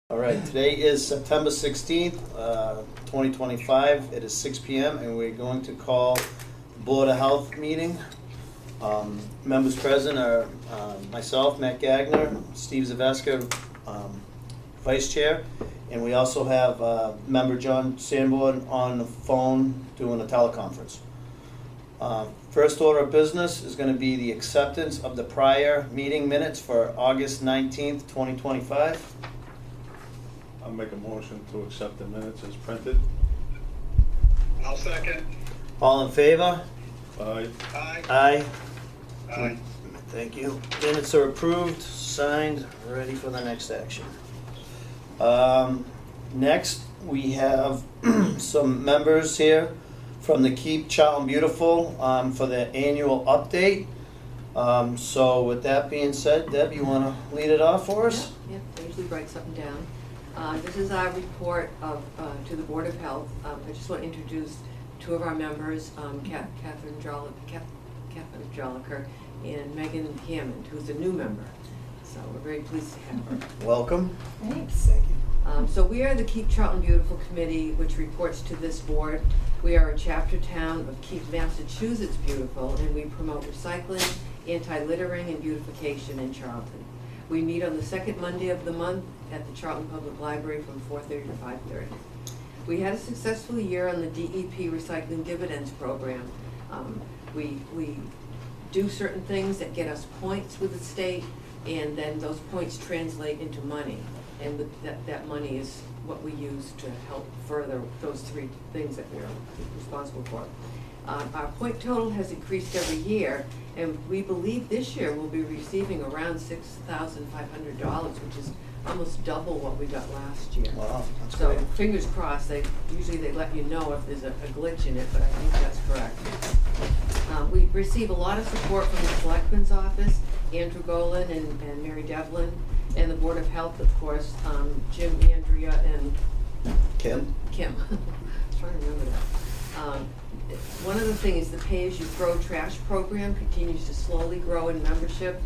All right, today is September 16th, 2025. It is 6 p.m. and we're going to call the Board of Health meeting. Members present are myself, Matt Gagner, Steve Zaveska, Vice Chair, and we also have member John Sanborn on the phone doing a teleconference. First order of business is going to be the acceptance of the prior meeting minutes for August 19th, 2025. I'll make a motion to accept the minutes as printed. I'll second. All in favor? Aye. Aye. Aye. Aye. Thank you. Minutes are approved, signed, ready for the next action. Next, we have some members here from the Keep Charlton Beautiful for the annual update. So with that being said, Deb, you want to lead it off for us? Yeah, I usually write something down. This is our report to the Board of Health. I just want to introduce two of our members, Catherine Jolliker and Megan Hammond, who's a new member. So we're very pleased to have her. Welcome. Thanks. Thank you. So we are the Keep Charlton Beautiful Committee, which reports to this board. We are a chapter town of Keep Massachusetts Beautiful, and we promote recycling, anti-littering, and beautification in Charlton. We meet on the second Monday of the month at the Charlton Public Library from 4:30 to 5:30. We had a successful year on the DEP Recycling Dividends Program. We do certain things that get us points with the state, and then those points translate into money. And that money is what we use to help further those three things that we're responsible for. Our point total has increased every year, and we believe this year we'll be receiving around $6,500, which is almost double what we got last year. Wow, that's So great. fingers crossed. Usually they let you know if there's a glitch in it, but I think that's correct. We receive a lot of support from the Selectmen's Office, Andrew Golan and Mary Devlin, and the Board of Health, of course, Jim, Andrea, and Kim? Kim. I was trying to remember that. One of the things is the pay-as-you-throw trash program continues to slowly grow in membership.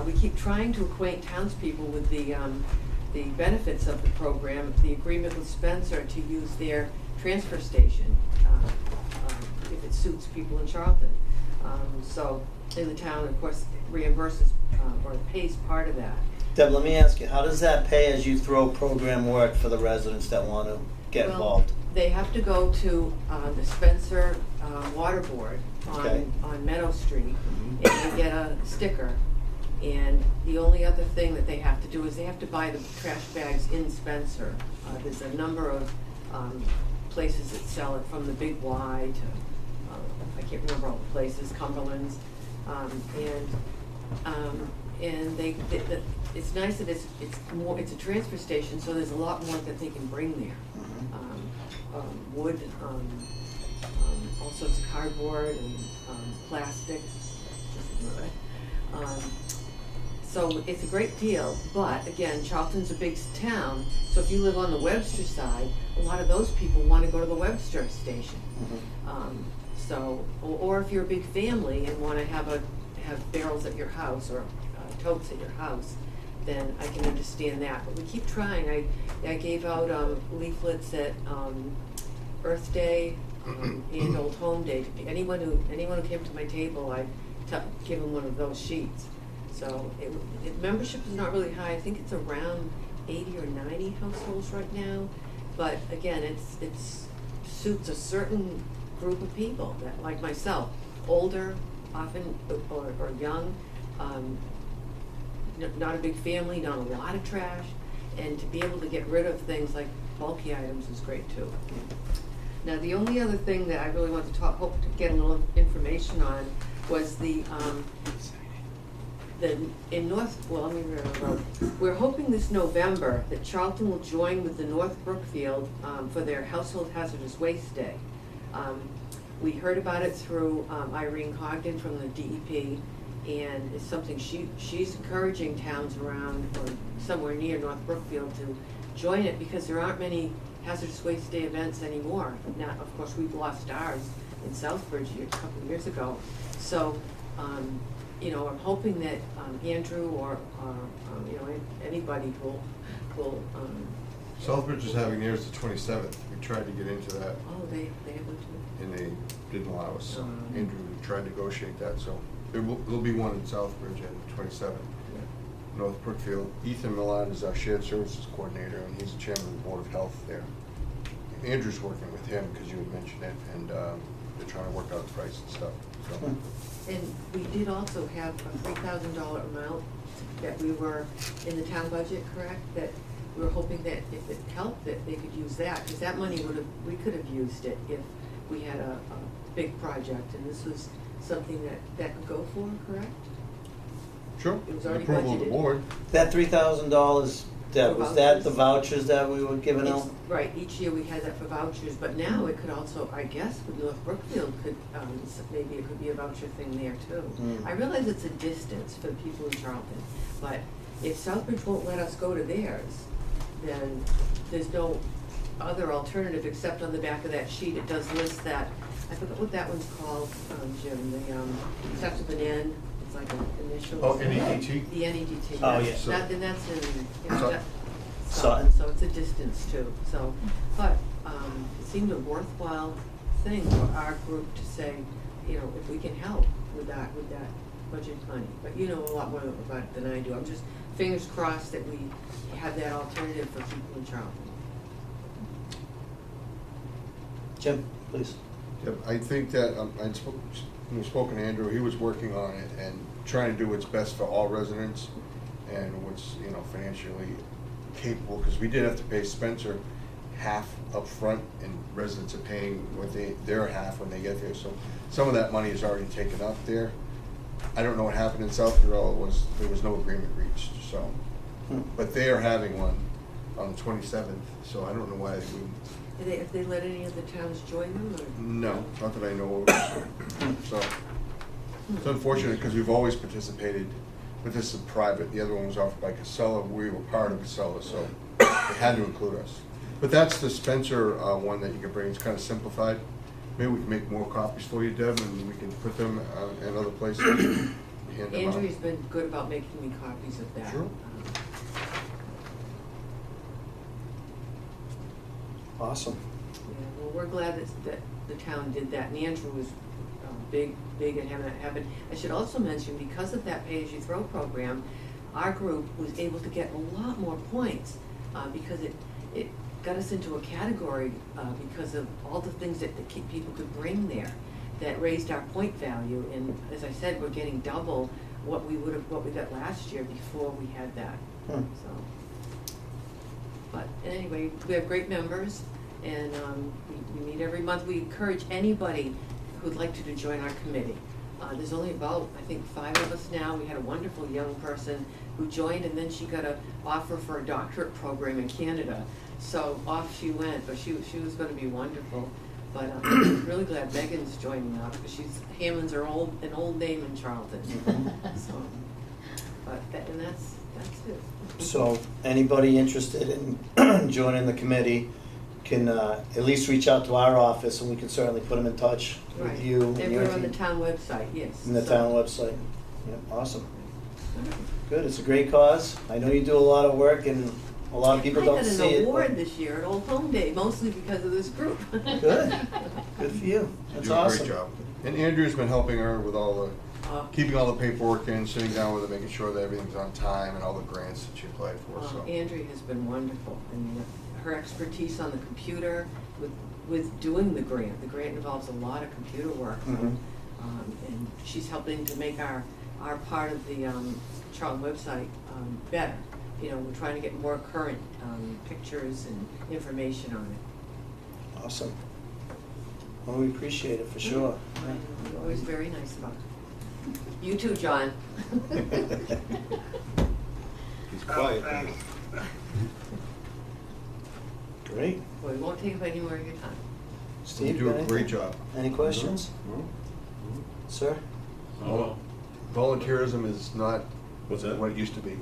We keep trying to acquaint townspeople with the benefits of the program. The agreement with Spencer to use their transfer station if it suits people in Charlton. So in the town, of course, reimburses or pays part of that. Deb, let me ask you, how does that pay-as-you-throw program work for the residents that want to get Well, involved? They have to go to the Spencer Water Board Okay. on Meadow Street, and they get a sticker. And the only other thing that they have to do is they have to buy the trash bags in Spencer. There's a number of places that sell it, from the Big Y to, I can't remember all the places, Cumberland's. And it's nice that it's a transfer station, so there's a lot more that they can bring there. Wood, all sorts of cardboard and plastic. So it's a great deal, but again, Charlton's a big town, so if you live on the Webster side, a lot of those people want to go to the Webster station. Or if you're a big family and want to have barrels at your house or totes at your house, then I can understand that. But we keep trying. I gave out leaflets at Earth Day and Old Home Day. Anyone who came to my table, I give them one of those sheets. So membership is not really high. I think it's around 80 or 90 households right now. But again, it suits a certain group of people that, like myself, older, often or young, not a big family, not a lot of trash, and to be able to get rid of things like bulky items is great too. Now, the only other thing that I really want to hope to get a little information on was we're hoping this November that Charlton will join with the North Brookfield for their Household Hazardous Waste Day. We heard about it through Irene Cogden from the DEP, and it's something she's encouraging towns around or somewhere near North Brookfield to join it, because there aren't many Hazardous Waste Day events anymore. Now, of course, we've lost ours in Southbridge a couple of years ago. So, I'm hoping that Andrew or anybody will will, Southbridge is having theirs the 27th. We tried to get into that, oh, they have one too. and they didn't allow us. So Oh. Andrew tried to negotiate that, so there'll be one in Southbridge on the 27th. North Brookfield. Ethan Milan is our shared services coordinator, and he's the chairman of the Board of Health there. Andrew's working with him, because you had mentioned it, and they're trying to work out the price and stuff, so. And we did also have a $3,000 amount that we were in the town budget, correct? That we were hoping that if it helped, that they could use that, because that money we could have used it if we had a big project, and this was something that could go for, correct? Sure. It was already Approval of the budgeted. board. That $3,000, Deb, was that the vouchers that we were giving It's- out? Right, each year we had that for vouchers, but now it could also, I guess, with North Brookfield could, maybe it could be a voucher thing there too. Mm. I realize it's a distance for the people in Charlton, but if Southbridge won't let us go to theirs, then there's no other alternative except on the back of that sheet, it does list that, I forgot what that one's called, Jim, the, starts with an N, it's like an initial. Oh, NEDT? The NEDT. Oh, That's- yeah. and that's in, So- Sutton. so it's a distance too, so, but, it seemed a worthwhile thing for our group to say, you know, if we can help with that budget money. But you know a lot more about it than I do. I'm just fingers crossed that we have that alternative for people in Charlton. Jim, please. Yep, I think that, when we spoke to Andrew, he was working on it and trying to do what's best for all residents and what's, financially capable, because we did have to pay Spencer half up front, and residents are paying what their half when they get there, so some of that money is already taken up there. I don't know what happened in Southbridge, there was no agreement reached, so, but they are having one on the 27th, so I don't know why they wouldn't. If they let any of the towns join them, or? No, not that I know of. So, it's unfortunate because we've always participated, but this is private. The other one was offered by Casella. We were part of Casella, so they had to include us. But that's the Spencer one that you can bring. It's kind of simplified. Maybe we can make more copies for you, Deb, and we can put them in other places. Hand them out. Andrew's been good about making me copies of that. Sure. Awesome. Yeah, well, we're glad that the town did that, and Andrew was big in having that happen. I should also mention, because of that pay-as-you-throw program, our group was able to get a lot more points, because it got us into a category, because of all the things that people could bring there, that raised our point value, and as I said, we're getting double what we got last year before we had that, Hmm. so. But anyway, we have great members, and we meet every month. We encourage anybody who'd like to join our committee. There's only about, I think, 5 of us now. We had a wonderful young person who joined, and then she got an offer for a doctorate program in Canada. So off she went, but she was gonna be wonderful. But I'm really glad Megan's joining now, because Hammond's an old name in Charlton. So, but that's it. So, anybody interested in joining the committee can at least reach out to our office, and we can certainly put them in touch Right. with you and And your we're on the team. town website, yes. In the So- town website. Yep, awesome. Good, it's a great cause. I know you do a lot of work, and a lot of people don't see I got it. an but- award this year at Old Home Day, mostly because of this group. Good, good for you. You That's do a awesome. great job. And Andrew's been helping her with all the, Uh, keeping all the paperwork in, sitting down with her, making sure that everything's on time, and all the grants that she applied for, so. Andrea has been wonderful. I mean, her expertise on the computer with doing the grant. The grant involves a lot of computer work. Mhm. And she's helping to make our part of the Charlton website better. You know, we're trying to get more current pictures and information on it. Awesome. Well, we appreciate it for sure. You're always very nice about it. You too, John. He's quiet. Thanks. Great. Well, we won't take up any more of your time. Steve, You do got a anything? great job. Any questions? Sir? Oh, Volunteerism is not what's that? what it used to be,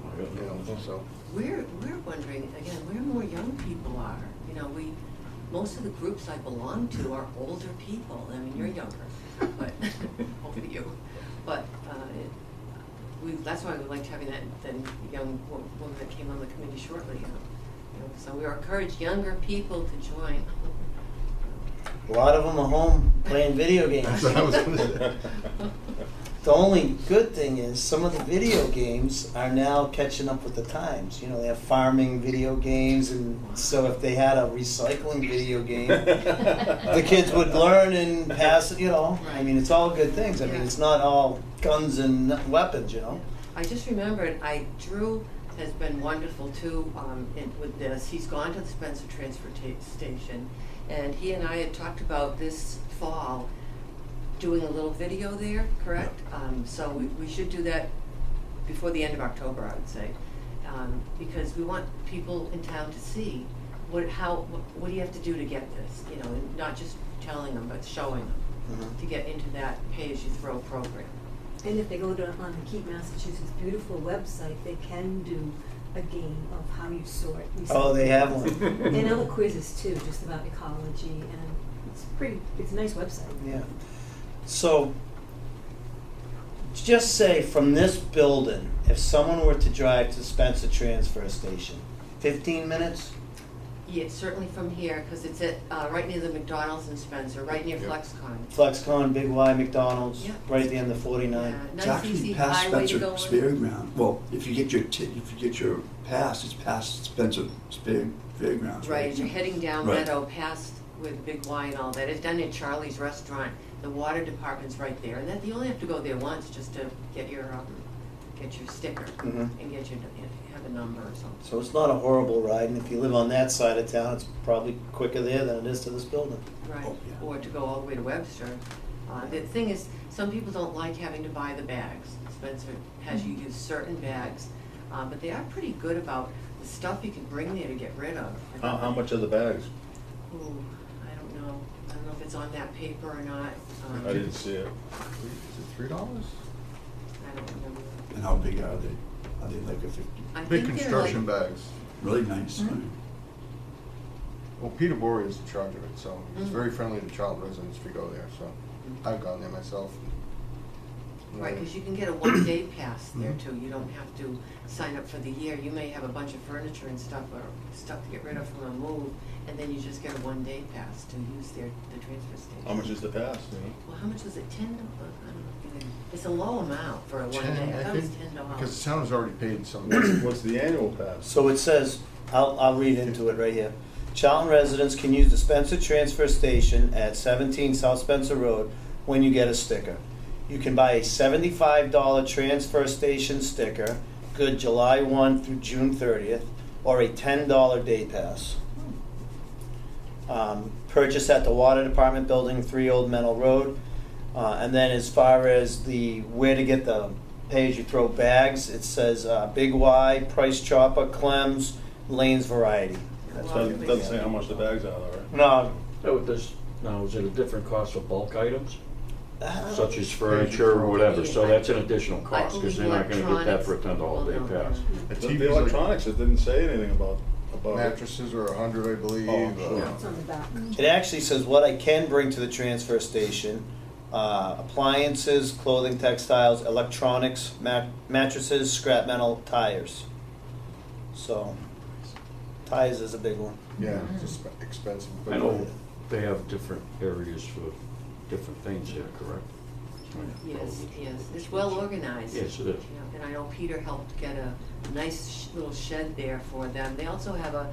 so. We're wondering, again, where more young people are. You know, most of the groups I belong to are older people. I mean, you're younger, but, both of you. But, that's why we liked having that young woman that came on the committee shortly. You know, so we encourage younger people to join. A lot of them are home playing video games. That's what I was gonna say. The only good thing is some of the video games are now catching up with the times. You know, they have farming video games, and so if they had a recycling video game, the kids would learn and pass it, you know. I mean, it's all good things. I mean, it's not all guns and weapons, you know. I just remembered, Drew has been wonderful too with this. He's gone to the Spencer Transfer Station, and he and I had talked about this fall doing a little video there, correct? So we should do that before the end of October, I would say, because we want people in town to see what do you have to do to get this, you know, and not just telling them, but showing them to get into that pay-as-you-throw program. And if they go on the Keep Massachusetts beautiful website, they can do a game of how you sort. Oh, they have one. And other quizzes too, just about ecology, and it's a nice website. Yeah. So, just say from this building, if someone were to drive to Spencer Transfer Station, 15 minutes? Yeah, certainly from here, because it's at, right near the McDonald's in Spencer, right near Yep. FlexCon. FlexCon, Big Y, McDonald's, Yeah. right at the end of 49. Yeah, It's nice, actually easy past highway to Spencer go on. Fairground. Well, if you get your pass, it's past Spencer Fairgrounds, right? Right, as you're heading down Right. Meadow past with Big Y and all that. It's done at Charlie's Restaurant. The water department's right there, and that you only have to go there once just to get your sticker Mhm. and have a number or something. So it's not a horrible ride, and if you live on that side of town, it's probably quicker there than it is to this building. Right, Oh, yeah. or to go all the way to Webster. The thing is, some people don't like having to buy the bags. Spencer has you use certain bags, but they are pretty good about the stuff you can bring there to get rid of. How much are the bags? Ooh, I don't know. I don't know if it's on that paper or not. I didn't see it. Is it $3? I don't remember. And how big are they? Are they like a 50? I Big think they're construction like, bags. Really nice. Mhm. right? Well, Peter Bory is in charge of it, so he's Mhm. very friendly to child residents if you go there, so I've gone there myself. right, because you can get a one-day pass there Mhm. too. You don't have to sign up for the year. You may have a bunch of furniture and stuff or stuff to get rid of from a move, and then you just get a one-day pass to use the transfer station. How much is the pass, you know? Well, how much was it? $10? I don't know. It's a low amount for a one 10, day. I thought it was think, $10. because the town has already paid some. What's the annual pass? So it says, I'll read into it right here. Charlton residents can use the Spencer Transfer Station at 17 South Spencer Road when you get a sticker. You can buy a $75 transfer station sticker, good July 1 through June 30th, or a $10 day pass. Purchase at the Water Department Building, 3 Old Meadow Road. And then as far as the where to get the pay-as-you-throw bags, it says Big Y, Price Chopper, Clem's, Lane's Variety. It doesn't say how much the bags are, though, right? No. So now, is it a different cost for bulk items, uh, such as furniture or whatever? So Yeah, that's an additional I cost, because believe they're not gonna get that for a $10 day electronics- pass. A The TV's like electronics, it didn't say anything about it. mattresses are 100, I believe. Oh, sure. It's on the back. It actually says what I can bring to the transfer station: appliances, clothing, textiles, electronics, mattresses, scrap metal, tires. So, tires is a big one. Yeah, it's expensive. But I know they have different areas for different things here, correct? Yes, yes. It's well organized. Yes, it is. Yeah, and I know Peter helped get a nice little shed there for them. They also have a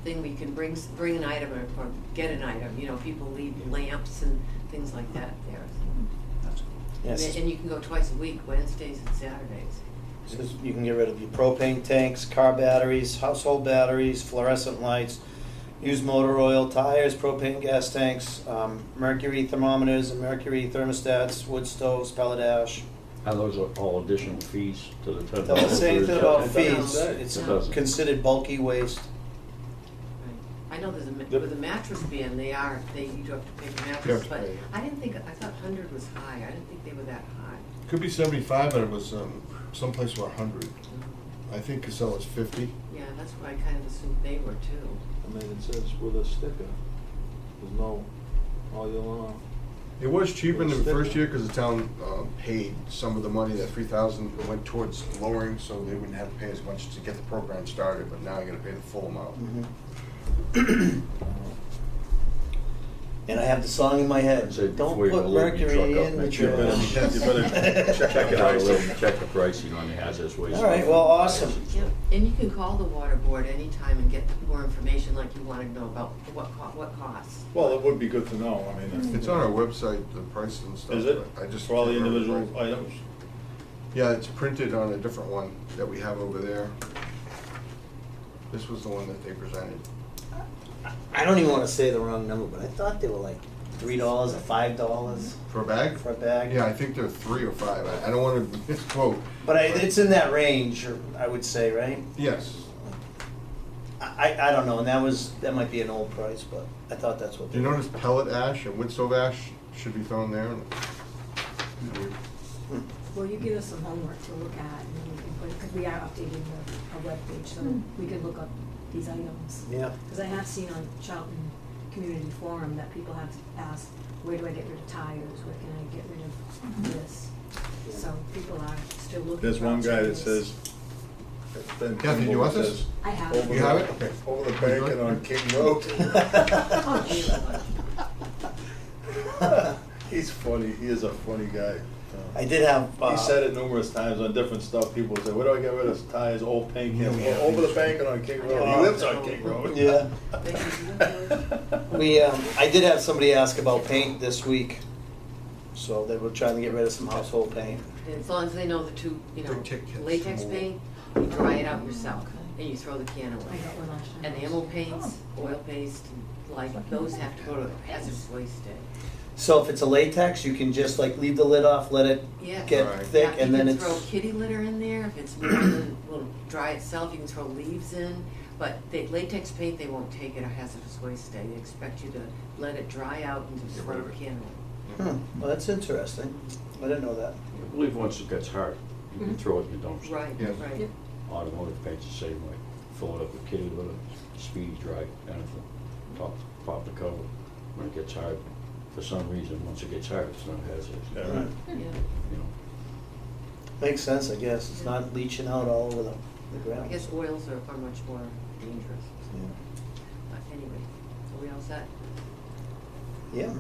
thing where you can bring an item or get an item. You know, people leave lamps and things like that there. Yes. And you can go twice a week, Wednesdays and Saturdays. Says you can get rid of your propane tanks, car batteries, household batteries, fluorescent lights, used motor oil, tires, propane gas tanks, mercury thermometers and mercury thermostats, wood stoves, pellet ash. And those are all additional fees to the $10? Doesn't say anything about It fees. doesn't. It's It doesn't. considered bulky waste. Right. I know there's with a mattress bin, you do have to pay for You mattresses, have to but pay. I thought 100 was high. I didn't think they were that high. Could be 75, but it was someplace where 100. I think Casella's 50. Yeah, that's what I kind of assumed they were too. I mean, it says with a sticker, there's no all year long. It was cheaper in the It's first different. year because the town paid some of the money, that 3,000 went towards lowering, so they wouldn't have to pay as much to get the program started, but now you're gonna pay the full amount. Mhm. And I have the song in my head, Say don't before you put load your mercury truck up in the next year, trash. You better check it Check out. check the pricing on the hazardous waste. All right, well, awesome. Yep, and you can call the water board anytime and get more information like you wanna know about what costs. Well, it would be good to know, I mean. It's on our website, the price and stuff. Is it? but I just For all the can't remember individual the price. items? Yeah, it's printed on a different one that we have over there. This was the one that they presented. I don't even wanna say the wrong number, but I thought they were like $3 or $5 For a bag? for a bag. Yeah, I think they're 3 or 5. I don't wanna misquote. But it's in that range, I would say, right? Yes. I don't know, and that might be an old price, but I thought that's what Do they you notice pellet ash and wood stove ash should be thrown there? Well, you give us some homework to look at, and then we can put, because we are updating our webpage, so we can look up these items. Yeah. Because I have seen on Charlton Community Forum that people have asked, where do I get rid of tires, where can I get rid of this? So people are still looking for There's one guy that alternatives. says. Ben Kathy, do you want this? I have. Over You the- have it? Okay. Over the bank and on King Road. Oh, He's funny, he is a funny guy. I did have. He said it numerous times on different stuff, people say, where do I get rid of tires, old paint cans? Well, over the bank and on King Road, he lives on King Road. Yeah. I did have somebody ask about paint this week, so they were trying to get rid of some household paint. And as long as they know the two, Big tickets, latex more. paint, you dry it out yourself, and you throw the can I away. got one last time. Enamel paints, oil paste, like, those have to go to hazardous waste day. So if it's a latex, you can just like leave the lid off, let it Yeah. get Right. thick, and then You it's. can throw kitty litter in there, if it's more than, will dry itself, you can throw leaves in. But the latex paint, they won't take it a hazardous waste day, they expect you to let it dry out and just Get throw rid the of it. can away. Well, that's interesting. I didn't know that. I believe once it gets hard, you can Mhm. throw it in the dumpster. Right, Yes. right. Yep. Automotive paint's the same way. Fill it up with kitty litter, speedy dry, anything. Pop the cover. When it gets hard, for some reason, once it gets hard, it's not hazardous. Yeah, right. Yeah. You know, Makes sense, I guess. It's not leaching out all over the ground. I guess oils are much more dangerous. Yeah. But anyway, are we all set? Yeah.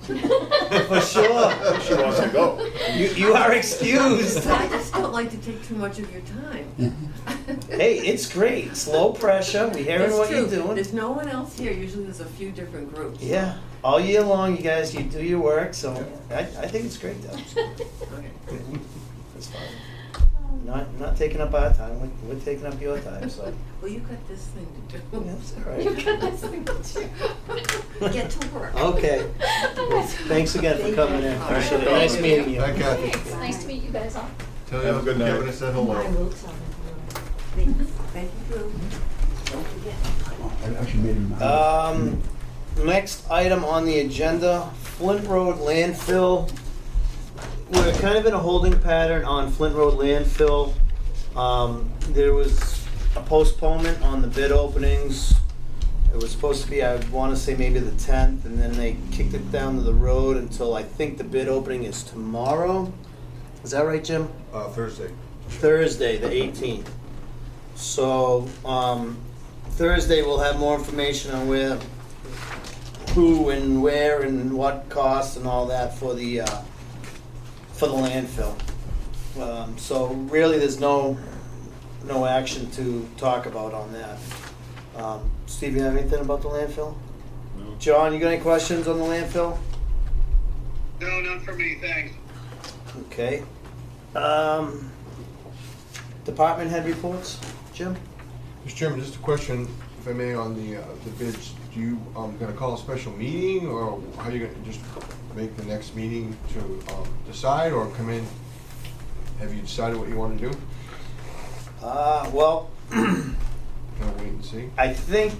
For sure. She wants to go. You are excused. I just don't like to take too much of your time. Hey, it's great. It's low pressure. We hearing It's what you're true. doing. There's no one else here, usually there's a few different groups. Yeah, all year long, you guys, you do your work, so I think it's great though. Okay. It's fine. Not taking up our time, we're taking up your time, so. Well, you've got this thing to do. That's all right. You've got this thing to do. Get to work. Okay. Thanks again for coming in. Appreciate it. Nice meeting you. Hi, Kathy. It's nice to meet you guys all. Tell Have a good night. Kevin I said hello. I will tell them. Thanks. Thank you, Drew. Don't forget. I actually made him. Next item on the agenda, Flint Road landfill. We're kind of in a holding pattern on Flint Road landfill. There was a postponement on the bid openings. It was supposed to be, I want to say maybe the 10th, and then they kicked it down to the road until I think the bid opening is tomorrow. Is that right, Jim? Thursday. Thursday, the 18th. So, Thursday we'll have more information on who and where and what costs and all that for the landfill. So really, there's no action to talk about on that. Steve, you have anything about the landfill? No. John, you got any questions on the landfill? No, none for me, thanks. Okay. Department head reports, Jim? Mr. Chairman, just a question, if I may, on the bids. Do you, gonna call a special meeting, or how you gonna just make the next meeting to decide, or come in? Have you decided what you wanna do? Well, Kind of wait and see? I think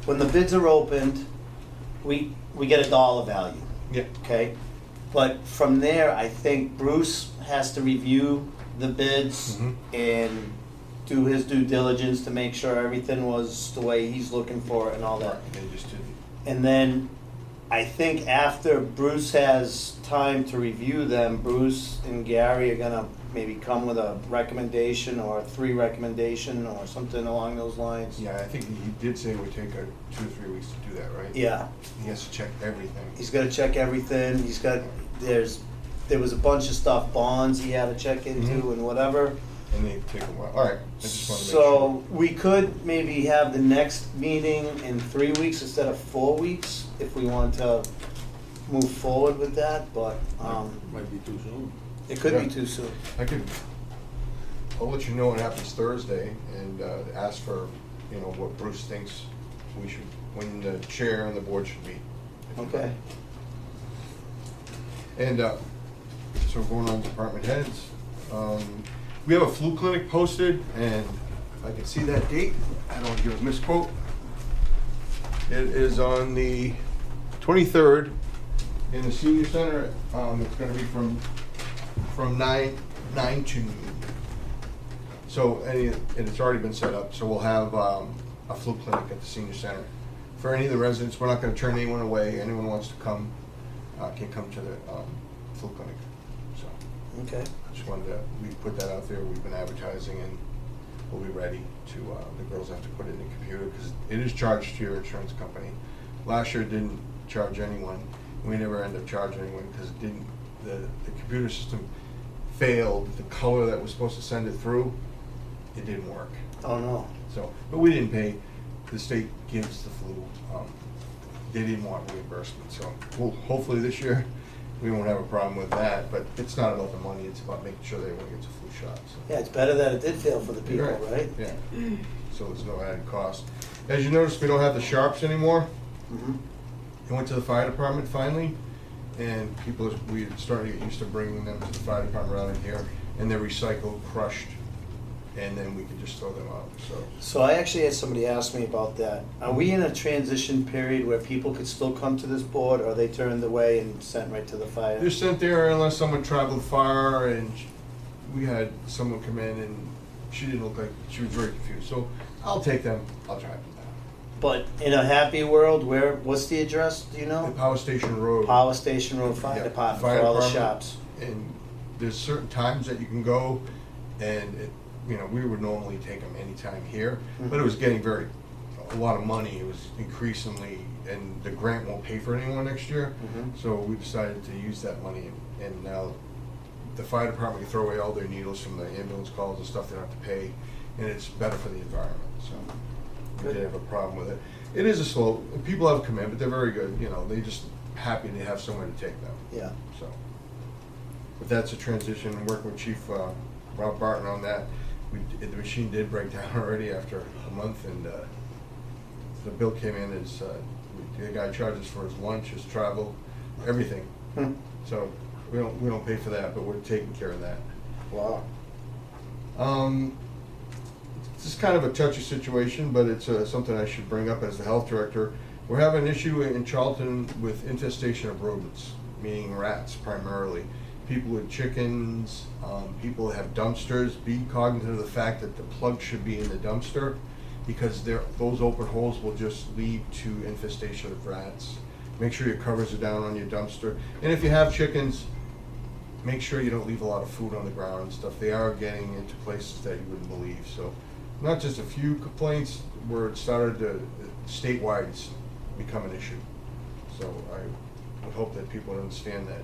when the bids are opened, we get a dollar value, Yeah. okay? But from there, I think Bruce has to review the bids Mhm. and do his due diligence to make sure everything was the way he's looking for it and all that. They just did. And then I think after Bruce has time to review them, Bruce and Gary are gonna maybe come with a recommendation or 3 recommendation or something along those lines. Yeah, I think he did say it would take 2 or 3 weeks to do that, right? Yeah, He has to check everything. he's gotta check everything, there was a bunch of stuff, bonds he had to check into Mhm. and whatever. And they take a while. All right, I just wanted to make So we could maybe have the next meeting in 3 weeks instead of 4 weeks if we want to move forward with that, but Might be too soon. it could Yeah. be too soon. I'll let you know what happens Thursday and ask for, what Bruce thinks we should, when the chair and the board should meet. Okay. And so going on department heads, we have a flu clinic posted, and if I can see that date, I don't give a misquote. It is on the 23rd in the senior center. It's gonna be from 9 to noon. So, and it's already been set up, so we'll have a flu clinic at the senior center. For any of the residents, we're not gonna turn anyone away. Anyone who wants to come, can come to the flu clinic. So, Okay. I just wanted to, we put that out there. We've been advertising, and we'll be ready to, the girls have to put it in the computer, because it is charged to your insurance company. Last year it didn't charge anyone. We never ended up charging anyone, because it didn't, the computer system failed. The color that was supposed to send it through, it didn't work. Oh, no. So, but we didn't pay. The state gives the flu. They didn't want reimbursement, so we'll, hopefully this year we won't have a problem with that. But it's not about the money; it's about making sure that everyone gets a flu shot. So. Yeah, it's better that it did fail for the people, right? Yeah. So there's no added cost. As you notice, we don't have the sharps anymore. Mhm. I went to the fire department finally, and we started to get used to bringing them to the fire department rather than here, and they're recycled, crushed, and then we can just throw them out. So I actually had somebody ask me about that. Are we in a transition period where people could still come to this board, or are they turned away and sent right to the fire? They're sent there unless someone traveled far, and we had someone come in and she didn't look like, she was very confused. So I'll take them, I'll drive them down. But in a happy world, what's the address, do you The know? Power Station Road. Power Station Road Fire Yeah, Department fire for all the department. shops. And there's certain times that you can go, and we would normally take them anytime here, but it was getting a lot of money. It was increasingly, and the grant won't pay for anyone next year. Mhm. So we decided to use that money, and now the fire department can throw away all their needles from the ambulance calls and stuff. They don't have to pay, and it's better for the environment. So we Good. didn't have a problem with it. It is a slow. People have come in, but they're very good. They just happy to have somewhere to take them. Yeah. So, but that's a transition. I'm working with Chief Rob Barton on that. The machine did break down already after a month, and the bill came in as the guy charges for his lunch, his travel, everything. Hmm. So we don't pay for that, but we're taking care of that. Wow. This is kind of a touchy situation, but it's something I should bring up as the health director. We're having an issue in Charlton with infestation of rodents, meaning rats primarily. People with chickens, people that have dumpsters. Be cognizant of the fact that the plug should be in the dumpster, because those open holes will just lead to infestation of rats. Make sure your covers are down on your dumpster. And if you have chickens, make sure you don't leave a lot of food on the ground and stuff. They are getting into places that you wouldn't believe. So not just a few complaints, where it started to statewide become an issue. So I would hope that people understand that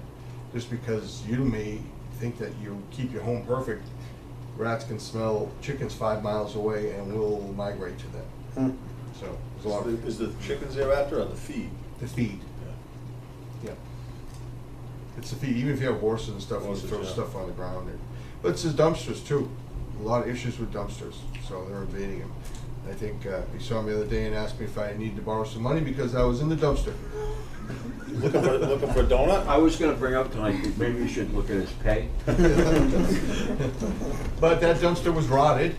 just because you may think that you keep your home perfect, rats can smell chickens 5 miles away and will migrate to them. Hmm. So there's a lot of Is the chickens there after or the feed? the feed. Yeah. Yeah. It's the feed. Even if you have horses and stuff, Horses, you throw yeah. stuff on the ground. But it's the dumpsters too. A lot of issues with dumpsters, so they're invading them. I think he saw me the other day and asked me if I needed to borrow some money because I was in the dumpster. Looking for a donut? I was gonna bring up tonight, maybe you should look at his pay. But that dumpster was rotted.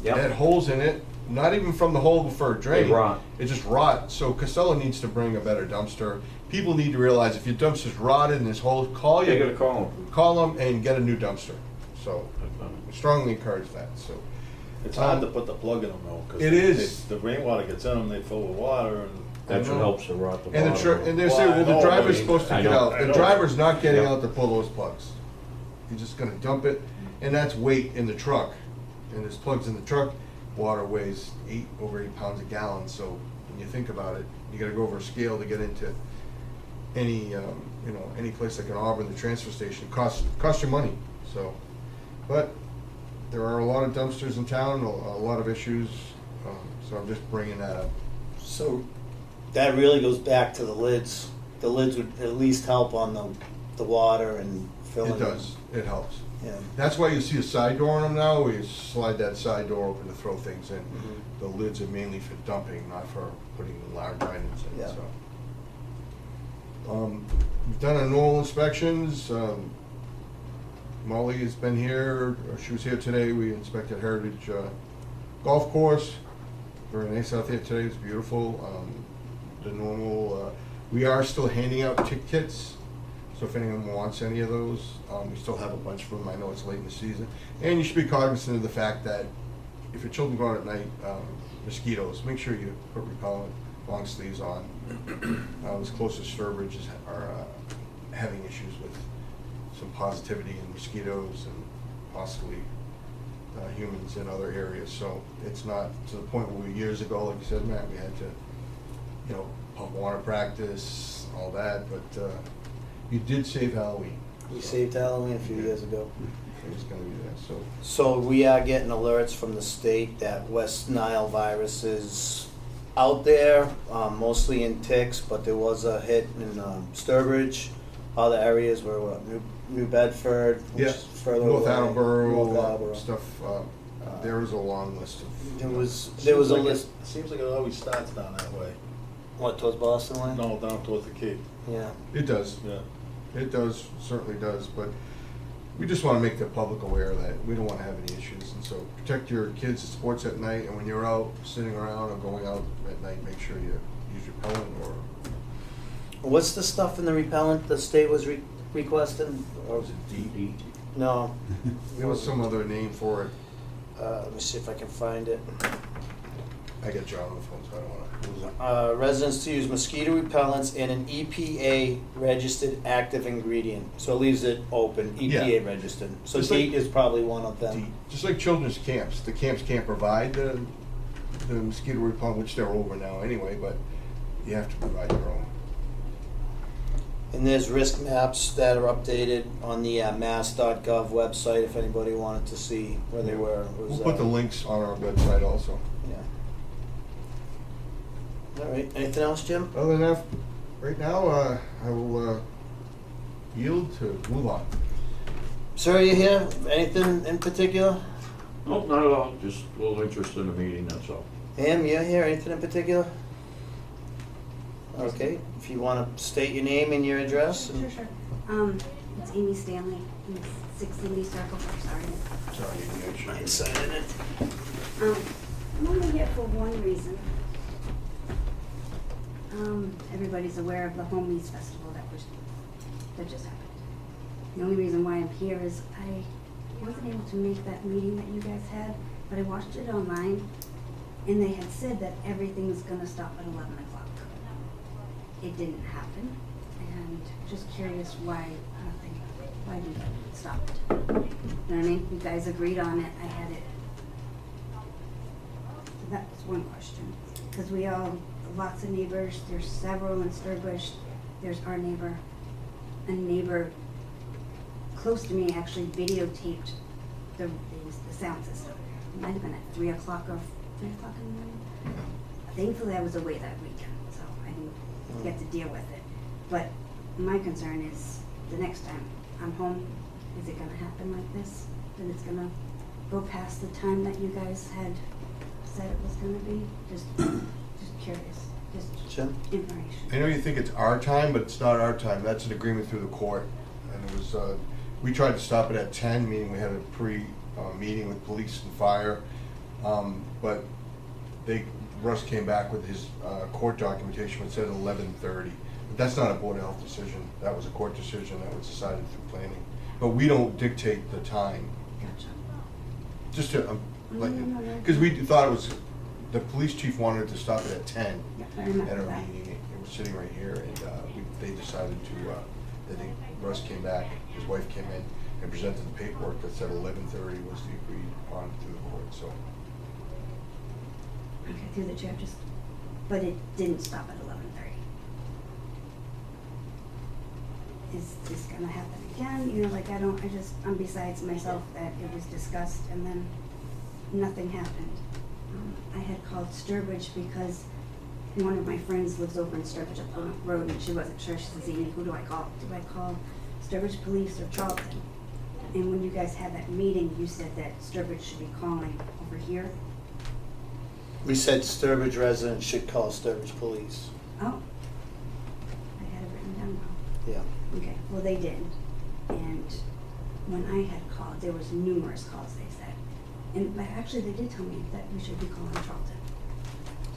Yep. It had holes in it, not even from the hole for a drain. They rot. It just rot. So Casella needs to bring a better dumpster. People need to realize if your dumpster's rotted and there's holes, You gotta call him. call them and get a new dumpster. So I strongly encourage that. So It's hard to put the plug in them though, 'cause It is. the rainwater gets in them, they fill with water, and That's what know. helps to rot the And bottom. and they Well, say, I well, the know, driver's but supposed to I get know. out. I The know. driver's not getting Yeah. out to pull those plugs. He's just gonna dump it, and that's weight in the truck. And there's plugs in the truck, water weighs over 8 pounds a gallon, so when you think about it, you gotta go over a scale to get into any, any place like an Auburn, the transfer station, costs you money, so. But there are a lot of dumpsters in town, a lot of issues, so I'm just bringing that up. So that really goes back to the lids. The lids would at least help on the water and filling. It does, it helps. Yeah. That's why you see a side door on them now, where you slide that side door open to throw things in. Mhm. The lids are mainly for dumping, not for putting large items in, Yeah. so. We've done our normal inspections. Molly has been here, she was here today, we inspected Heritage Golf Course. Very nice out there today, it's beautiful. The normal, we are still handing out tickets, so if anyone wants any of those, we still have a bunch of them. I know it's late in the season. And you should be cognizant of the fact that if your children go out at night, mosquitoes, make sure you put repellent, long sleeves on. Those closest Sturbridge are having issues with some positivity in mosquitoes and possibly humans in other areas. So it's not to the point where years ago, like you said, Matt, we had to, pump water practice, all that, but you did save Halloween. We saved Halloween a few years ago. It was gonna be there, so. So we are getting alerts from the state that West Nile virus is out there, mostly in ticks, but there was a hit in Sturbridge. Other areas were what, New Bedford, which Yeah, is further North away. Attleboro, North all that Attleboro. stuff, there was a long list of. There was a Seems like list. It seems like it always starts down that way. What, towards Boston way? No, down towards the Cape. Yeah. It does. Yeah. It does, certainly does, but we just want to make the public aware that we don't want to have any issues. And so protect your kids' sports at night, and when you're out sitting around or going out at night, make sure you use repellent or. What's the stuff in the repellent the state was requesting? Or was it DD? No. There was some other name for it. Let me see if I can find it. I got John on the phone, so I don't want to. Residents to use mosquito repellents and an EPA registered active ingredient. So it leaves it open, EPA Yeah. registered. So Just like- DEET is probably one of them. Just like children's camps, the camps can't provide the mosquito repellent, which they're over now anyway, but you have to provide your own. And there's risk maps that are updated on the mass.gov website if anybody wanted to see where they were. It was, We'll put the links on our website also. Yeah. All right, anything else, Jim? Other than that, right now, I will yield to move on. Sir, are you here? Anything in particular? Nope, not at all, just a little interest in the meeting, that's all. Am, you're here? Anything in particular? Okay, if you want to state your name and your address. and- Sure. It's Amy Stanley, and it's 6 Cindy Circle, sorry. Sorry, you can make sure. Mind signing it. I'm only here for one reason. Everybody's aware of the Homies Festival that just happened. The only reason why I'm here is I wasn't able to make that meeting that you guys had, but I watched it online, and they had said that everything was gonna stop at 11 o'clock. It didn't happen, and just curious why you stopped. You know what I mean? You guys agreed on it, I had it. So that was one question, because lots of neighbors, there's several in Sturbridge, there's our neighbor. A neighbor close to me actually videotaped the sound system. It might have been at 3 o'clock or 3 o'clock in the morning. Thankfully, I was away that weekend, so I didn't get to deal with it. But my concern is the next time I'm home, is it gonna happen like this? That it's gonna go past the time that you guys had said it was gonna be? Just curious, just Jim? information. I know you think it's our time, but it's not our time. That's an agreement through the court. And it was, we tried to stop it at 10, meaning we had a meeting with police and fire. But Russ came back with his court documentation which said 11:30. But that's not a Board of Health decision. That was a court decision that was decided through planning. But we don't dictate the time. Gotcha. Just to, like, No. because we thought it was, the police chief wanted to stop it at 10 Yeah, I remember at our that. meeting. It was sitting right here, and they decided to, Russ came back, his wife came in and presented the paperwork that said 11:30 was the agreed upon to the board, so. Okay, through the chair, just, but it didn't stop at 11:30. Is this gonna happen again? You know, like, I'm besides myself that it was discussed and then nothing happened. I had called Sturbridge because one of my friends lives over in Sturbridge up Plymouth Road, and she wasn't sure. She says, Amy, who do I call? Do I call Sturbridge Police or Charlton? And when you guys had that meeting, you said that Sturbridge should be calling over here. We said Sturbridge residents should call Sturbridge Police. Oh, I had it written down wrong. Yeah. Okay, well, they did. And when I had called, there was numerous calls, they said. And, but actually, they did tell me that we should be calling Charlton,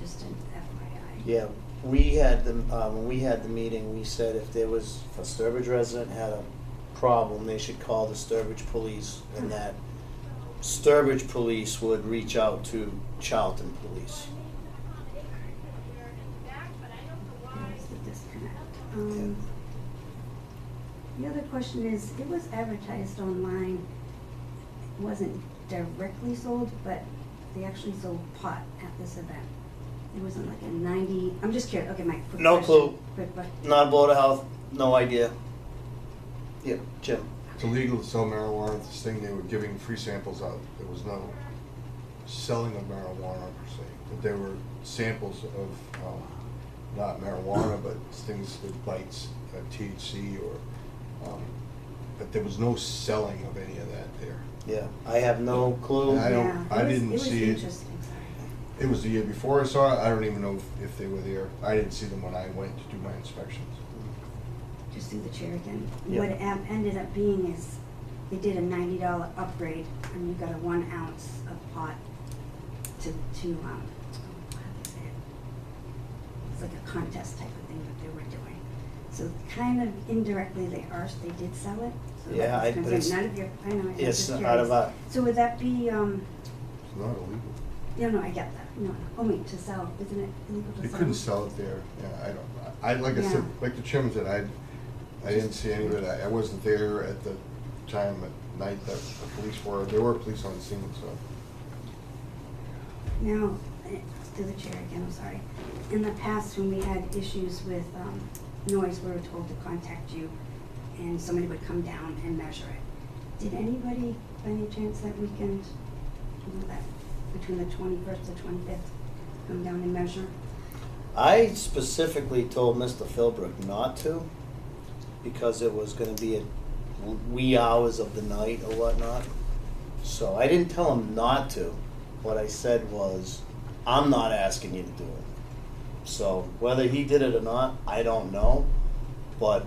just an FYI. Yeah, we had when we had the meeting, we said if there was, if a Sturbridge resident had a problem, they should call the Sturbridge Police, and that Sturbridge Police would reach out to Charlton Police. There's the disconnect. The other question is, it was advertised online, it wasn't directly sold, but they actually sold pot at this event. It wasn't like a 90, I'm just curious, okay, Mike, quick No question. clue. Quick question. Not Board of Health, no idea. Yep, Jim. It's illegal to sell marijuana. This thing, they were giving free samples out. There was no selling of marijuana per se, but there were samples of not marijuana, but things with bites, THC or, but there was no selling of any of that there. Yeah, I have no clue. I don't- Yeah, I it was- didn't see it. It was interesting, sorry. It was the year before I saw it. I don't even know if they were there. I didn't see them when I went to do my inspections. Just do the chair again. Yeah. What it ended up being is, they did a $90 upgrade, and you got a 1 ounce of pot to how do they say it? It's like a contest type of thing that they were doing. So kind of indirectly, they did sell it. So Yeah, that was but it's- none of your, I know, I'm It's just out of curious. our, So would that be, It's not illegal. no, I get that, no, oh wait, to sell, isn't it illegal to sell? They couldn't sell it there. Yeah, I like I said, Yeah. like the chairman said, I didn't see any of it. I wasn't there at the time at night that the police were. There were police on the scene, so. Now, to the chair again, I'm sorry. In the past, when we had issues with noise, we were told to contact you, and somebody would come down and measure it. Did anybody, by any chance, that weekend, that between the 21st and 25th, come down and measure? I specifically told Mr. Philbrook not to, because it was gonna be at wee hours of the night or whatnot. So I didn't tell him not to. What I said was, I'm not asking you to do it. So whether he did it or not, I don't know, but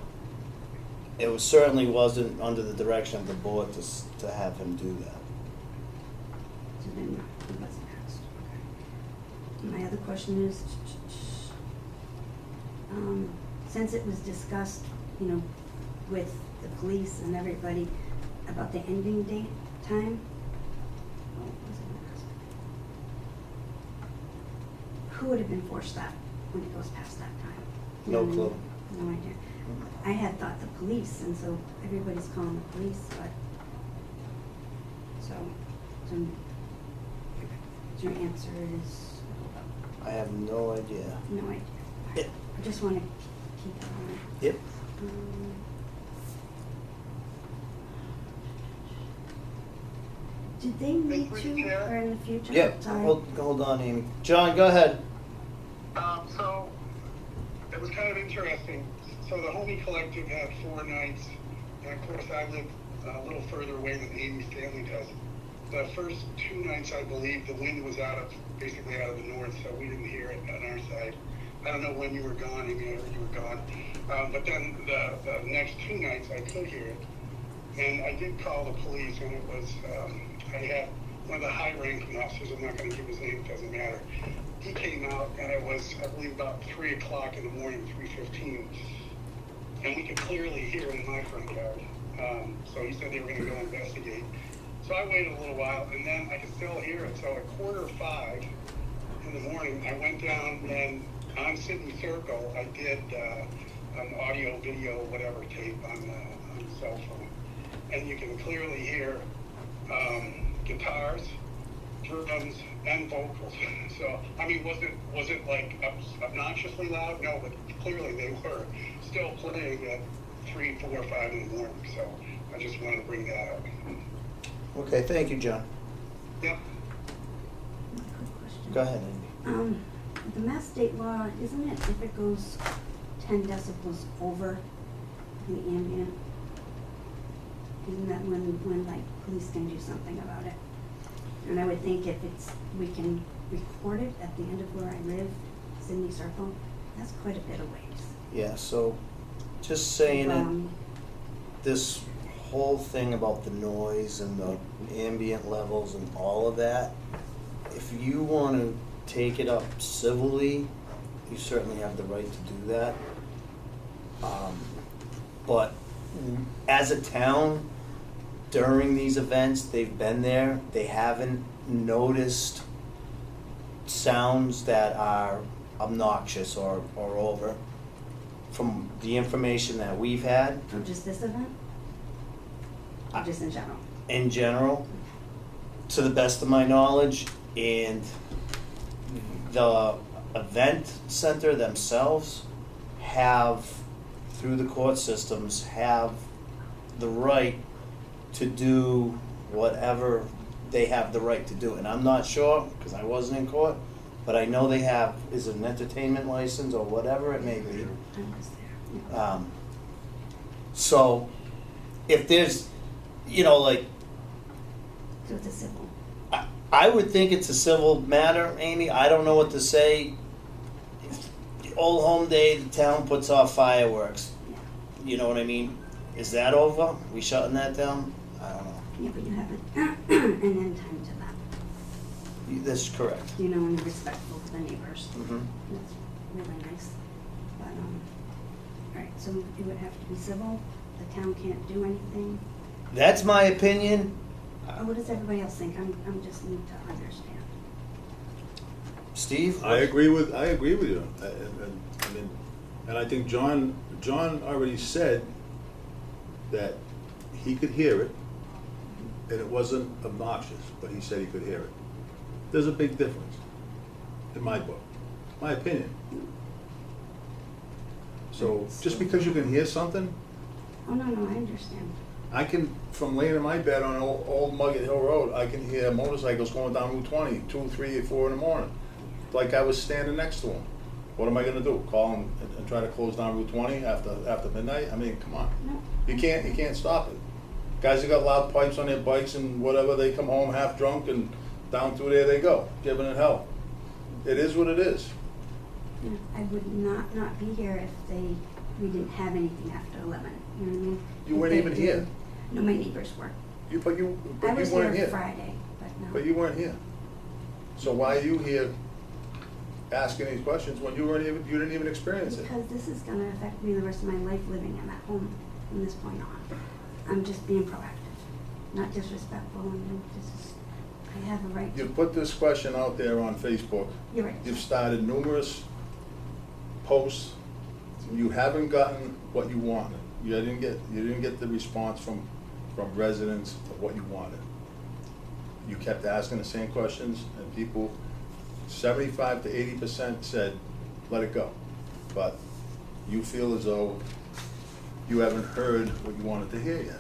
it was, certainly wasn't under the direction of the board to have him do that. So then, it wasn't asked. Okay. My other question is, since it was discussed, with the police and everybody about the ending date time, what was I gonna ask? Who would have enforced that when it goes past that time? No clue. No idea. I had thought the police, and so everybody's calling the police, but, so your answer is, I have no idea. no idea. Yep. I just want to keep it on. Yep. Did they meet you or in the future? Yep, Sorry. hold on, Amy. John, go ahead. So it was kind of interesting. So the Homie Collective had 4 nights, and of course I live a little further away than Amy Stanley does. The first 2 nights, I believe, the wind was basically out of the north, so we didn't hear it on our side. I don't know when you were gone, Amy, or you were gone. But then the next 2 nights, I could hear it. And I did call the police, and it was, I had one of the high-ranking officers, I'm not going to give his name, it doesn't matter. He came out, and it was, I believe, about 3 o'clock in the morning, 3:15. And we could clearly hear it in my front yard. So he said they were going to go investigate. So I waited a little while, and then I could still hear it. So at 4:45 in the morning, I went down, and on Sydney Circle, I did an audio, video, whatever tape on the cell phone. And you can clearly hear guitars, drums, and vocals. So, I mean, was it like obnoxiously loud? No, but clearly they were still playing at 3, 4, 5 in the morning. So I just wanted to bring that up. Okay, thank you, John. Yep. Quick question. Go ahead, Amy. The Mass State law, isn't it if it goes 10 decibels over the ambient? Isn't that when like police can do something about it? And I would think if we can record it at the end of where I live, Sydney Circle, that's quite a bit of ways. Yeah, so just saying it, this whole thing about the noise and the ambient levels and all of that, if you want to take it up civilly, you certainly have the right to do that. But as a town, during these events, they've been there, they haven't noticed sounds that are obnoxious or over. From the information that we've had, From just this event? Or just in general? in general, to the best of my knowledge, and the event center themselves have, through the court systems, have the right to do whatever they have the right to do. And I'm not sure, because I wasn't in court, but I know they have, is it an entertainment license or whatever it may be. I was there. Yeah. So, if there's, like, So it's a civil. I would think it's a civil matter, Amy. I don't know what to say. Old Home Day, the town puts off fireworks. Yeah. You know what I mean? Is that over? We shutting that down? I don't know. Yeah, but you have an end time to that. That's correct. And you're respectful to the neighbors. Mhm. That's really nice. But, all right, so it would have to be civil. The town can't do anything. That's my opinion. Or what does everybody else think? I'm just need to understand. Steve? I agree with you. And I think John already said that he could hear it, and it wasn't obnoxious, but he said he could hear it. There's a big difference, in my book, my opinion. So just because you can hear something, Oh, no, I understand. I can, from laying in my bed on old Mugget Hill Road, I can hear motorcycles going down Route 20, 2, 3, 4 in the morning. Like I was standing next to them. What am I gonna do? Call them and try to close down Route 20 after midnight? I mean, come on. No. You can't stop it. Guys that got loud pipes on their bikes and whatever, they come home half drunk and down through there they go, giving it hell. It is what it is. Yeah, I would not be here if we didn't have anything after 11. You know what I mean? You If weren't they even did- here. No, my neighbors were. But you I was weren't here here. Friday, but no. But you weren't here. So why are you here asking these questions when you didn't even experience it? Because this is gonna affect me the rest of my life living in that home from this point on. I'm just being proactive, not disrespectful, and I have a right to. You put this question out there on Facebook. You're right. You've started numerous posts. You haven't gotten what you wanted. You didn't get the response from residents of what you wanted. You kept asking the same questions, and people, 75 to 80% said, let it go. But you feel as though you haven't heard what you wanted to hear yet.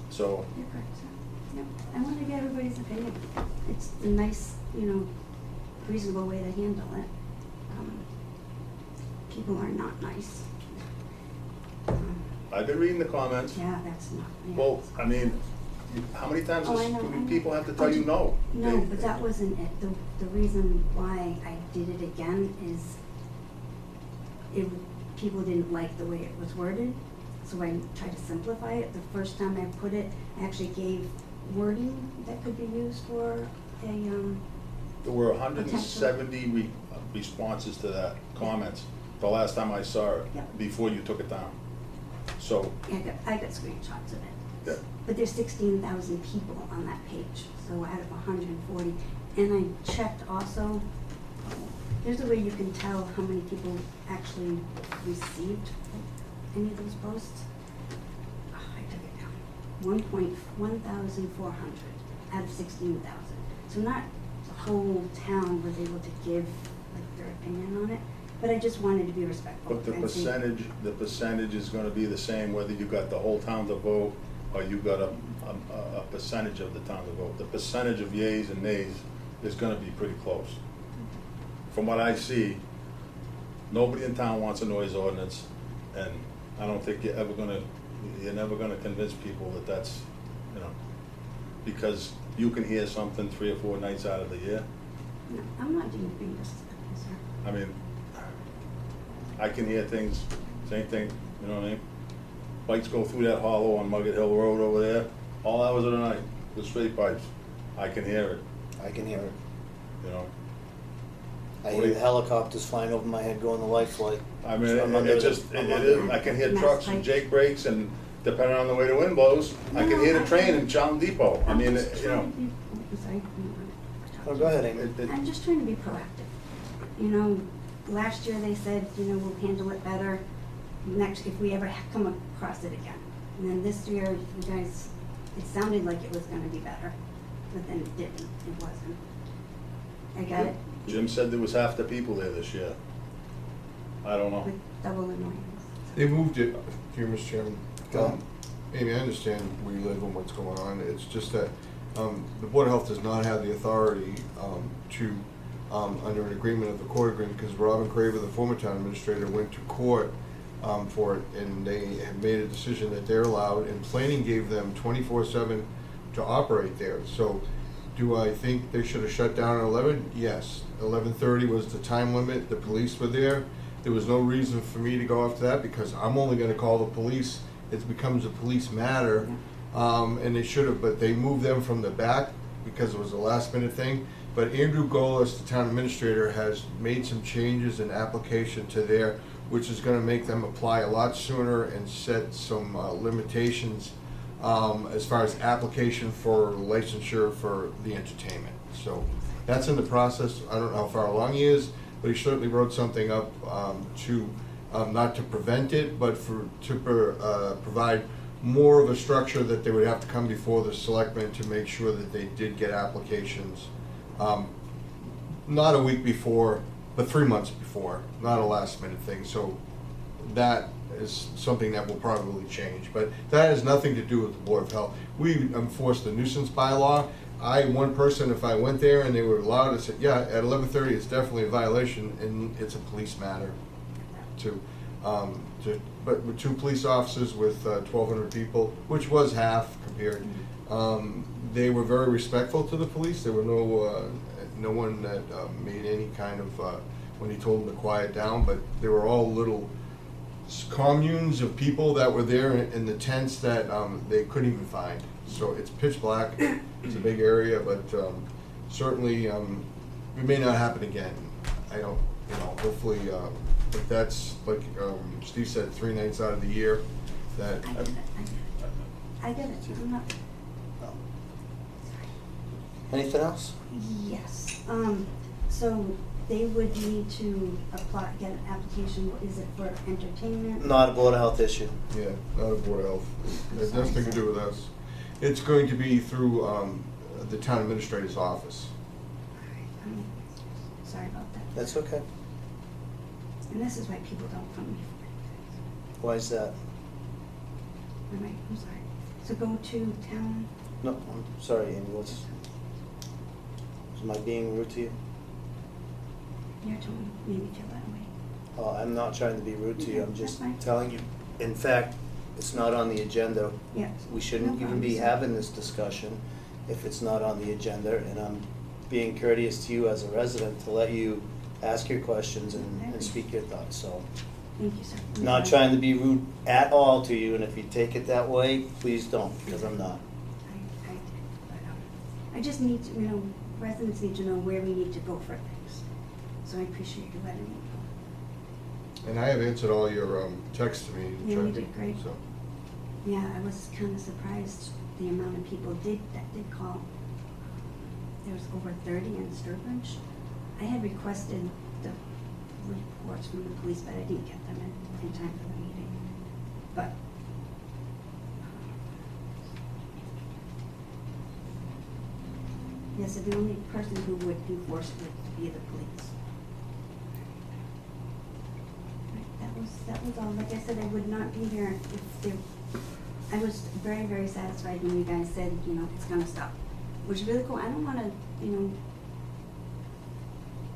So, You're correct, sir. Yep. I want to get everybody's opinion. It's a nice, reasonable way to handle it. People are not nice. I've been reading the comments. Yeah, that's not. Yeah. Well, I mean, how many times Oh, I know, do I know. people have to tell you no? No, but that wasn't it. The reason why I did it again is people didn't like the way it was worded, so I tried to simplify it. The first time I put it, I actually gave wording that could be used for a, There were 170 responses to that, comments, the last time I saw it, Yep. before you took it down. So, I got screenshots of it. Yeah. But there's 16,000 people on that page, so out of 140. And I checked also, there's a way you can tell how many people actually received any of those posts. Oh, I took it down. 1,400 out of 16,000. So not the whole town was able to give like their opinion on it, but I just wanted to be respectful. But the and see- percentage is gonna be the same whether you got the whole town to vote or you got a percentage of the town to vote. The percentage of yays and nays is gonna be pretty close. From what I see, nobody in town wants a noise ordinance, and I don't think you're never gonna convince people that that's, you know, because you can hear something 3 or 4 nights out of the year. No, I'm not being disrespectful, sir. I mean, I can hear things, same thing, you know what I mean? Bikes go through that hollow on Mugget Hill Road over there, all hours of the night, with straight pipes. I can hear it, I can hear it. you know? I hear the helicopters flying over my head going to life flight. I mean, I'm under it the- just, I'm it under is, I can hear trucks and Jake brakes, and depending on the way the wind blows, I can hear the train in Charlton Depot. I mean, just you know. trying to be- I'm sorry, I didn't want to- Oh, go ahead, Amy. I'm just trying to be proactive. You know, last year they said, you know, we'll handle it better next, if we ever come across it again. And then this year, you guys, it sounded like it was gonna be better, but then it didn't, it wasn't. I got it Jim said there was half the people there this year. I don't know. with double annoyance. They moved it, here, Mr. Chairman. Go ahead. Amy, I understand where you live and what's going on. It's just that the Board of Health does not have the authority to, under an agreement of the court agreement, because Robin Craver, the former town administrator, went to court for it, and they have made a decision that they're allowed, and planning gave them 24/7 to operate there. So do I think they should have shut down at 11? Yes. 11:30 was the time limit. The police were there. There was no reason for me to go after that because I'm only gonna call the police. It becomes a police matter, and they should have, but they moved them from the back because it was a last minute thing. But Andrew Golis, the town administrator, has made some changes in application to there, which is gonna make them apply a lot sooner and set some limitations as far as application for licensure for the entertainment. So that's in the process. I don't know how far along he is, but he certainly wrote something up to, not to prevent it, but to provide more of a structure that they would have to come before the selectmen to make sure that they did get applications. Not a week before, but 3 months before, not a last minute thing. So that is something that will probably change, but that has nothing to do with the Board of Health. We enforce the nuisance bylaw. One person, if I went there and they were allowed to say, yeah, at 11:30, it's definitely a violation, and it's a police matter too. But with 2 police officers with 1,200 people, which was half compared, they were very respectful to the police. There were no one that made any kind of, when he told them to quiet down, but they were all little communes of people that were there in the tents that they couldn't even find. So it's pitch black, it's a big area, but certainly it may not happen again. I don't, hopefully, but that's, like Steve said, 3 nights out of the year that. I get it. I'm not, Anything else? yes, so they would need to apply, get an application, what is it, for entertainment? Not a Board of Health issue. Yeah, not a Board of Health. It has nothing to do with us. It's going to be through the town administrator's office. Alright, sorry about that. That's okay. And this is why people don't come before. Why is that? I'm sorry. So go to town, No, I'm sorry, Amy, am I being rude to you? your tone made me feel that way. I'm not trying to be rude to you, I'm Okay, just that's fine. telling you. In fact, it's not on the agenda. Yeah. We shouldn't No even problem, be sir. having this discussion if it's not on the agenda, and I'm being courteous to you as a resident to let you ask your questions and speak your thoughts, so. Thank you, sir. I'm Not sorry. trying to be rude at all to you, and if you take it that way, please don't, because I'm not. I did, but I just need to, residents need to know where we need to go for things. So I appreciate you letting me know. And I have answered all your texts to me. Yeah, you did great. So, Yeah, I was kind of surprised the amount of people that did call. There was over 30 in Sturbridge. I had requested the reports from the police, but I didn't get them in time for the meeting. But yes, so the only person who would enforce it would be the police. That was all. Like I said, I would not be here if there. I was very, very satisfied when you guys said, you know, it's gonna stop, which is really cool. I don't wanna, you know,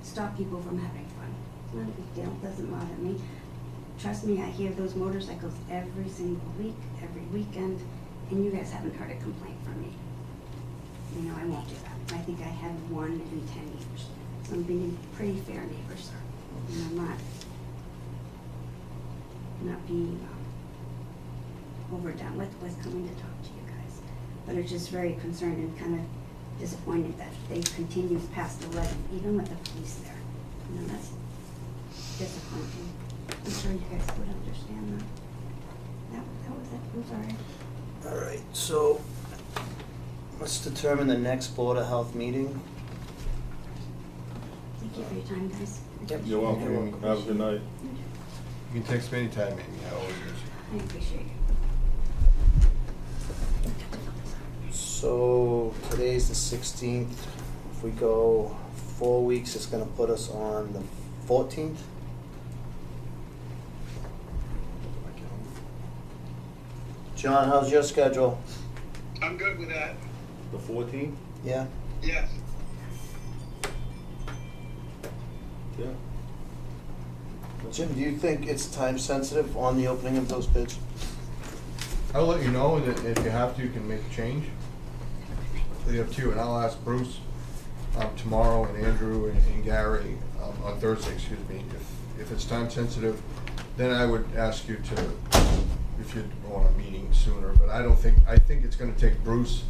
stop people from having fun. It's not a big deal. It doesn't bother me. Trust me, I hear those motorcycles every single week, every weekend, and you guys haven't heard a complaint from me. You know, I won't do that. I think I had one in 10 years. So I'm being a pretty fair neighbor, sir. And I'm not being overdone with coming to talk to you guys. But I'm just very concerned and kind of disappointed that they continue past 11, even with the police there. You know, that's disappointing. I'm sure you guys would understand that. That was it. I'm sorry. All right, so let's determine the next Board of Health meeting. Thank you for your time, guys. Yep. You're welcome. Have a good night. You can text me anytime, Amy, I always use. I appreciate it. So today's the 16th. If we go 4 weeks, it's gonna put us on the 14th. John, how's your schedule? I'm good with that. The 14th? Yeah? Yes. Yeah. Jim, do you think it's time sensitive on the opening of those bids? I'll let you know, and if you have to, you can make a change. It's up to you, and I'll ask Bruce tomorrow, and Andrew and Gary on Thursday, excuse me. If it's time sensitive, then I would ask you to, if you'd want a meeting sooner, but I think it's gonna take Bruce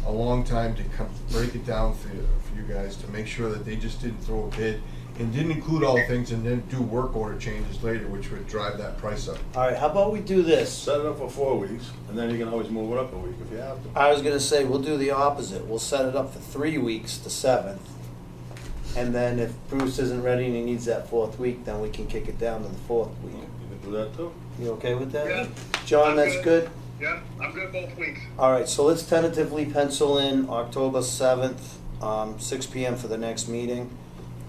a long time to break it down for you guys, to make sure that they just didn't throw a bid and didn't include all things and then do work order changes later, which would drive that price up. All right, how about we do this? Set it up for 4 weeks, and then you can always move it up a week if you have to. I was gonna say, we'll do the opposite. We'll set it up for 3 weeks, the 7th. And then if Bruce isn't ready and he needs that 4th week, then we can kick it down to the 4th week. You can do that too. You okay with that? Yeah. John, I'm that's good? Yeah, I'm good both weeks. All right, so let's tentatively pencil in October 7th, 6 PM for the next meeting.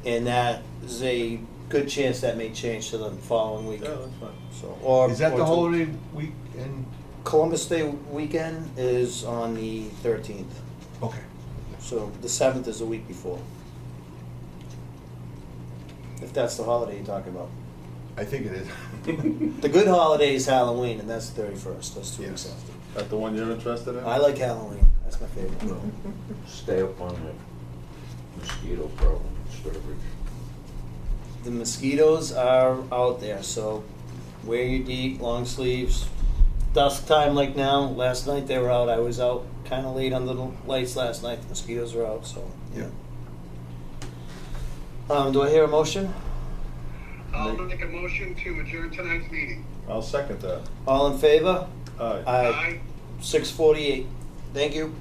And that is a good chance that may change to the following week. Yeah, that's fine. So, or Is that or the to- holiday week in? Columbus Day weekend is on the 13th. Okay. So the 7th is the week before. If that's the holiday you're talking about. I think it is. The good holiday is Halloween, and that's the 31st. That's 2 weeks Yes. after. That the one you're interested in? I like Halloween. That's my favorite. Well, stay up on the mosquito problem in Sturbridge. The mosquitoes are out there, so wear your DEET, long sleeves. Dusk time like now. Last night they were out. I was out kind of late under the lights last night. The mosquitoes are out, so yeah. Do I hear a motion? I'll make a motion to adjourn tonight's meeting. I'll second that. All in favor? Aye. Aye. 6:48. Thank you.